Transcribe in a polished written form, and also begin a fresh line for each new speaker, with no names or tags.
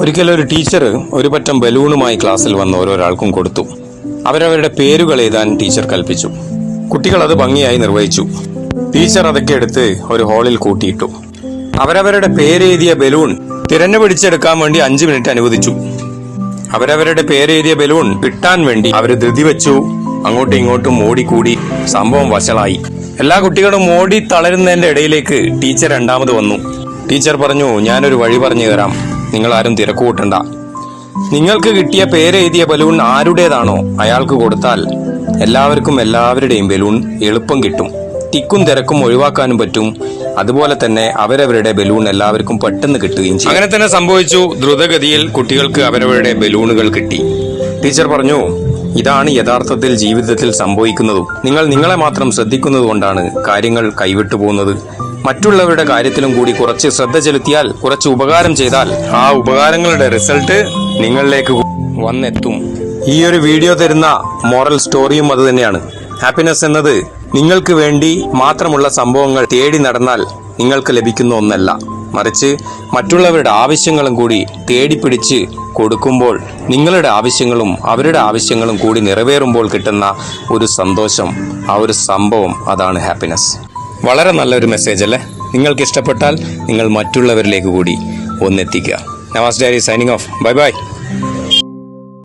ഒരിക്കലൊരു ടീച്ചർ ഒരു പറ്റം ബലൂണുമായി ക്ലാസ്സിൽ വന്ന് ഓരോരാൾക്കും കൊടുത്തു. അവരവരുടെ പേരുകൾ എഴുതാൻ ടീച്ചർ കൽപ്പിച്ചു. കുട്ടികൾ അത് ഭംഗിയായി നിർവഹിച്ചു. ടീച്ചർ അതൊക്കെ എടുത്ത് ഒരു ഹാളിൽ കൂട്ടിയിട്ടു. അവരവരുടെ പേരെഴുതിയ ബലൂൺ തിരഞ്ഞുപിടിച്ചെടുക്കാൻ വേണ്ടി 5 മിനിറ്റ് അനുവദിച്ചു. അവരവരുടെ പേരെഴുതിയ ബലൂൺ കിട്ടാൻ വേണ്ടി അവർ ധൃതി വെച്ചു. അങ്ങോട്ടും ഇങ്ങോട്ടും ഓടിക്കൂടി. സംഭവം വഷളായി. എല്ലാ കുട്ടികളും ഓടി തളരുന്നതിന്റെ ഇടയിലേക്ക് ടീച്ചർ രണ്ടാമത് വന്നു. ടീച്ചർ പറഞ്ഞു, ഞാനൊരു വഴി പറഞ്ഞു തരാം, നിങ്ങൾ ആരും തിരക്ക് കൂട്ടണ്ട. നിങ്ങൾക്ക് കിട്ടിയ പേരെഴുതിയ ബലൂൺ ആരുടേതാണോ അയാൾക്ക് കൊടുത്താൽ എല്ലാവർക്കും എല്ലാവരുടെയും ബലൂൺ എളുപ്പം കിട്ടും. തിക്കും തിരക്കും ഒഴിവാക്കാനും പറ്റും. അതുപോലെ തന്നെ അവരവരുടെ ബലൂൺ എല്ലാവർക്കും പെട്ടെന്ന് കിട്ടുകയും ചെയ്യും. അങ്ങനെ തന്നെ സംഭവിച്ചു. ദ്രുതഗതിയിൽ കുട്ടികൾക്ക് അവരവരുടെ ബലൂണുകൾ കിട്ടി. ടീച്ചർ പറഞ്ഞു, ഇതാണ് യഥാർത്ഥത്തിൽ ജീവിതത്തിൽ സംഭവിക്കുന്നതും. നിങ്ങൾ നിങ്ങളെ മാത്രം ശ്രദ്ധിക്കുന്നത് കൊണ്ടാണ് കാര്യങ്ങൾ കൈവിട്ടു പോകുന്നത്. മറ്റുള്ളവരുടെ കാര്യത്തിലും കൂടി കുറച്ച് ശ്രദ്ധ ചെലുത്തിയാൽ, കുറച്ച് ഉപകാരം ചെയ്താൽ ആ ഉപകാരങ്ങളുടെ റിസൾട്ട് നിങ്ങളിലേക്ക് വന്നെത്തും. ഈ ഒരു വീഡിയോ തരുന്ന മോറൽ സ്റ്റോറിയും അത് തന്നെയാണ്. ഹാപ്പിനെസ് എന്നത് നിങ്ങൾക്ക് വേണ്ടി മാത്രമുള്ള സംഭവങ്ങൾ തേടി നടന്നാൽ നിങ്ങൾക്ക് ലഭിക്കുന്ന ഒന്നല്ല, മറിച്ച് മറ്റുള്ളവരുടെ ആവശ്യങ്ങളും കൂടി തേടിപ്പിടിച്ച് കൊടുക്കുമ്പോൾ നിങ്ങളുടെ ആവശ്യങ്ങളും അവരുടെ ആവശ്യങ്ങളും കൂടി നിറവേറുമ്പോൾ കിട്ടുന്ന ഒരു സന്തോഷം, ആ ഒരു സംഭവം, അതാണ് ഹാപ്പിനെസ്. വളരെ നല്ലൊരു മെസ്സേജ് അല്ലേ? നിങ്ങൾക്ക് ഇഷ്ടപ്പെട്ടാൽ നിങ്ങൾ മറ്റുള്ളവരിലേക്ക് കൂടി ഒന്നെത്തിക്കുക. Navas diary signing off. Bye by.